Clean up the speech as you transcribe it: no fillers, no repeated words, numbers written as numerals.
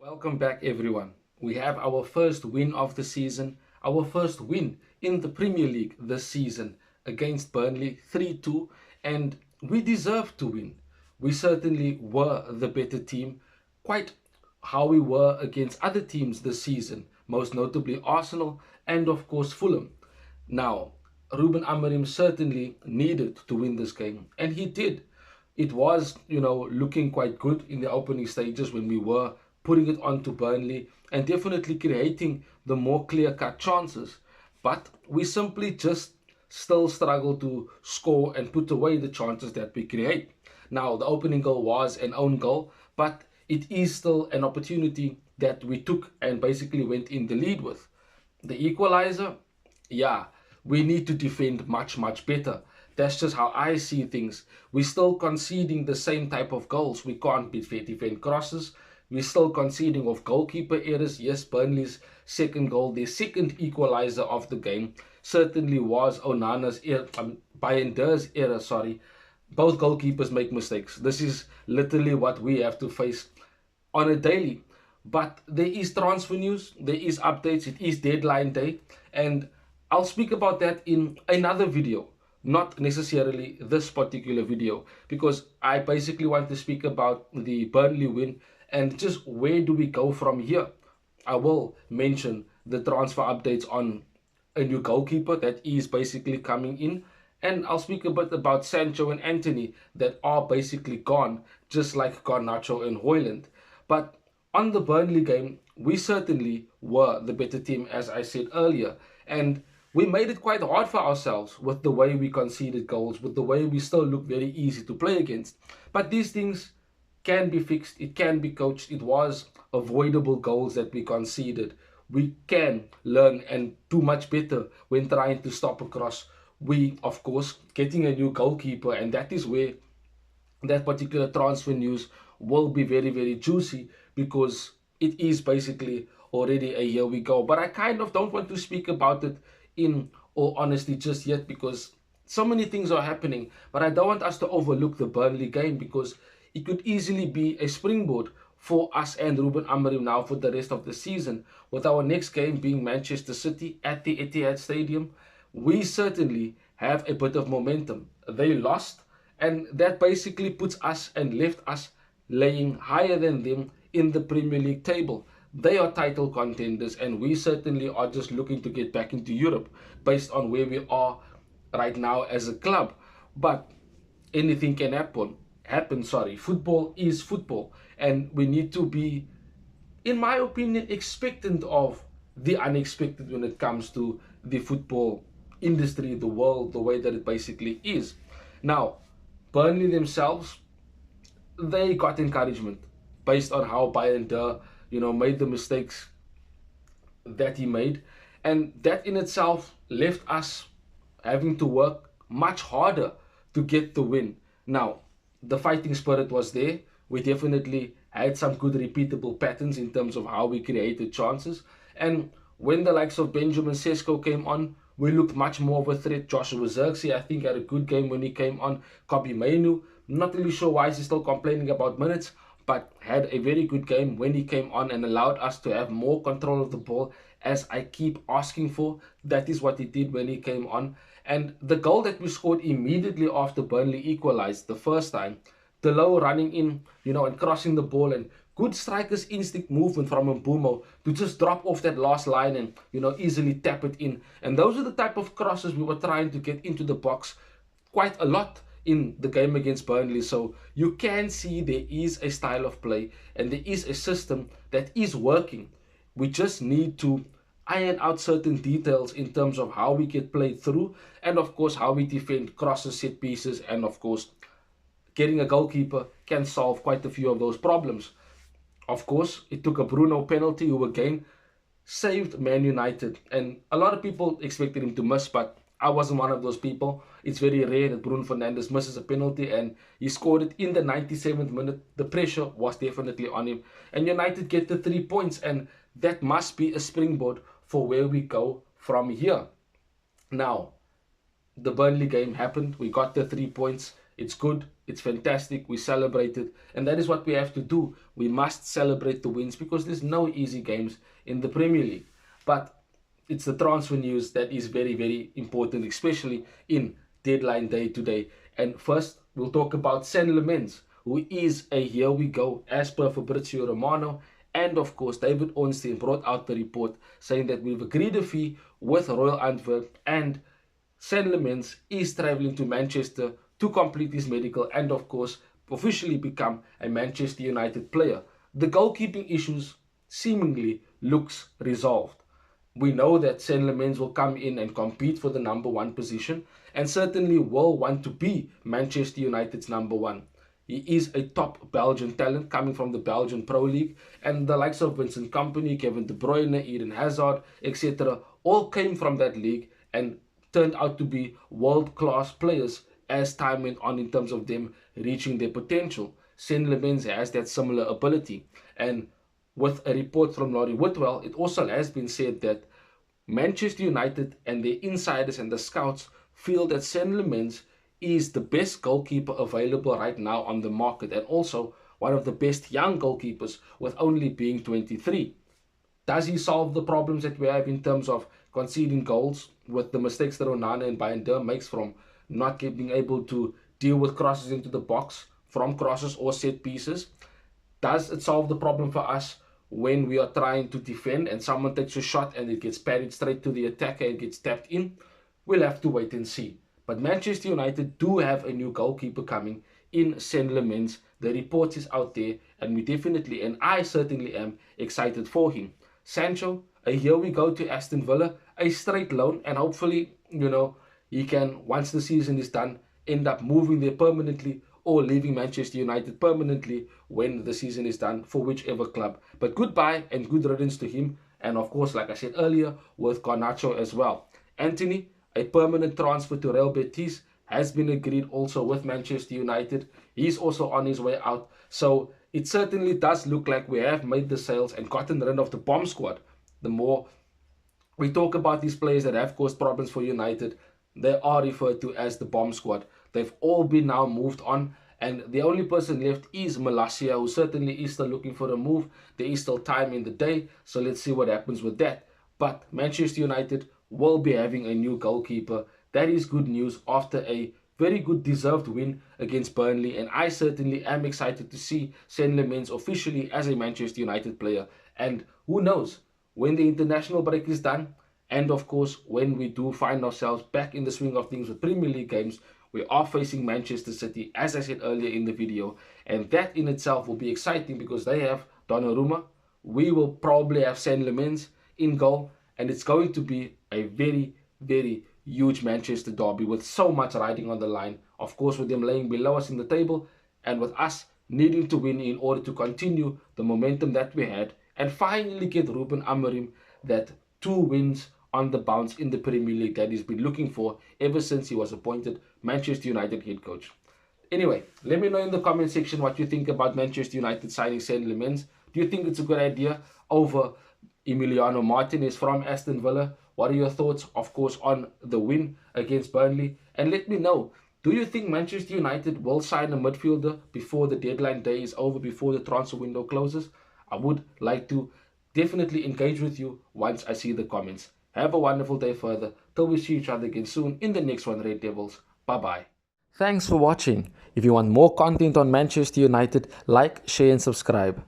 Welcome back, everyone. We have our first win of the season, our first win in the Premier League this season against Burnley 3-2, and we deserved to win. We certainly were the better team, quite how we were against other teams this season, most notably Arsenal and, of course, Fulham. Now, Ruben Amorim certainly needed to win this game, and he did. It was, looking quite good in the opening stages when we were putting it onto Burnley and definitely creating the more clear-cut chances. But we simply just still struggle to score and put away the chances that we create. Now, the opening goal was an own goal, but it is still an opportunity that we took and basically went in the lead with. The equalizer, yeah, we need to defend much, much better. That's just how I see things. We're still conceding the same type of goals. We can't defend crosses. We're still conceding of goalkeeper errors. Yes, Burnley's second goal, their second equalizer of the game, certainly was Onana's error, Bayinder's error, sorry. Both goalkeepers make mistakes. This is literally what we have to face on a daily. But there is transfer news, there is updates, it is deadline day, and I'll speak about that in another video, not necessarily this particular video, because I basically want to speak about the Burnley win and just where do we go from here. I will mention the transfer updates on a new goalkeeper that is basically coming in, and I'll speak a bit about Sancho and Antony that are basically gone, just like Garnacho and Højlund. But on the Burnley game, we certainly were the better team, as I said earlier, and we made it quite hard for ourselves with the way we conceded goals, with the way we still look very easy to play against. But these things can be fixed, it can be coached. It was avoidable goals that we conceded. We can learn and do much better when trying to stop a cross. We, of course, getting a new goalkeeper, and that is where that particular transfer news will be very, very juicy, because it is basically already a year we go. But I kind of don't want to speak about it in all honesty just yet, because so many things are happening. But I don't want us to overlook the Burnley game, because it could easily be a springboard for us and Ruben Amorim now for the rest of the season, with our next game being Manchester City at the Etihad Stadium. We certainly have a bit of momentum. They lost, and that basically puts us and left us laying higher than them in the Premier League table. They are title contenders, and we certainly are just looking to get back into Europe based on where we are right now as a club. But anything can happen. Football is football, and we need to be, in my opinion, expectant of the unexpected when it comes to the football industry, the world, the way that it basically is. Now, Burnley themselves, they got encouragement based on how Bayinder, made the mistakes that he made, and that in itself left us having to work much harder to get the win. Now, the fighting spirit was there. We definitely had some good repeatable patterns in terms of how we created chances, and when the likes of Benjamin Sesko came on, we looked much more of a threat. Joshua Zirkzee, I think, had a good game when he came on. Kobbie Mainoo, not really sure why he's still complaining about minutes, but had a very good game when he came on and allowed us to have more control of the ball, as I keep asking for. That is what he did when he came on. And the goal that we scored immediately after Burnley equalized the first time, the low running in, and crossing the ball, and good striker's instinct movement from Mbeumo to just drop off that last line and, easily tap it in. And those are the type of crosses we were trying to get into the box quite a lot in the game against Burnley. So you can see there is a style of play and there is a system that is working. We just need to iron out certain details in terms of how we get played through, and of course how we defend crosses, set pieces, and of course getting a goalkeeper can solve quite a few of those problems. Of course, it took a Bruno penalty who again saved Man United, and a lot of people expected him to miss, but I wasn't one of those people. It's very rare that Bruno Fernandes misses a penalty, and he scored it in the 97th minute. The pressure was definitely on him, and United get the 3 points, and that must be a springboard for where we go from here. Now, the Burnley game happened. We got the 3 points. It's good. It's fantastic. We celebrated, and that is what we have to do. We must celebrate the wins because there's no easy games in the Premier League. But it's the transfer news that is very, very important, especially in deadline day today. And first, we'll talk about Lammens, who is a here we go as per Fabrizio Romano. And of course, David Ornstein brought out the report saying that we've agreed a fee with Royal Antwerp, and Lammens is traveling to Manchester to complete his medical and of course officially become a Manchester United player. The goalkeeping issues seemingly looks resolved. We know that Lammens will come in and compete for the number one position and certainly will want to be Manchester United's number one. He is a top Belgian talent coming from the Belgian Pro League, and the likes of Vincent Kompany, Kevin De Bruyne, Eden Hazard, etc. all came from that league and turned out to be world-class players as time went on in terms of them reaching their potential. Lammens has that similar ability, and with a report from Laurie Whitwell, it also has been said that Manchester United and their insiders and the scouts feel that Lammens is the best goalkeeper available right now on the market and also one of the best young goalkeepers with only being 23. Does he solve the problems that we have in terms of conceding goals with the mistakes that Onana and Bayern makes from not being able to deal with crosses into the box from crosses or set pieces? Does it solve the problem for us when we are trying to defend and someone takes a shot and it gets parried straight to the attacker and gets tapped in? We'll have to wait and see. But Manchester United do have a new goalkeeper coming in Lammens. The report is out there, and we definitely, and I certainly am excited for him. Sancho, here we go to Aston Villa, a straight loan, and hopefully, he can, once the season is done, end up moving there permanently or leaving Manchester United permanently when the season is done for whichever club. But goodbye and good riddance to him. And of course, like I said earlier, with Garnacho as well. Antony, a permanent transfer to Real Betis, has been agreed also with Manchester United. He's also on his way out. So it certainly does look like we have made the sales and gotten rid of the bomb squad. The more we talk about these players that have caused problems for United, they are referred to as the bomb squad. They've all been now moved on, and the only person left is Malacia, who certainly is still looking for a move. There is still time in the day, so let's see what happens with that. But Manchester United will be having a new goalkeeper. That is good news after a very good deserved win against Burnley, and I certainly am excited to see Lammens officially as a Manchester United player. And who knows, when the international break is done, and of course when we do find ourselves back in the swing of things with Premier League games, we are facing Manchester City, as I said earlier in the video, and that in itself will be exciting because they have Donnarumma. We will probably have Lammens in goal, and it's going to be a very, very huge Manchester derby with so much riding on the line. Of course, with them laying below us in the table and with us needing to win in order to continue the momentum that we had and finally get Ruben Amorim that 2 wins on the bounce in the Premier League that he's been looking for ever since he was appointed Manchester United head coach. Anyway, let me know in the comment section what you think about Manchester United signing Lammens. Do you think it's a good idea over Emiliano Martinez from Aston Villa? What are your thoughts, of course, on the win against Burnley? And let me know, do you think Manchester United will sign a midfielder before the deadline day is over, before the transfer window closes? I would like to definitely engage with you once I see the comments. Have a wonderful day further. Till we see each other again soon in the next one, Red Devils. Bye-bye. Thanks for watching. If you want more content on Manchester United, like, share and subscribe.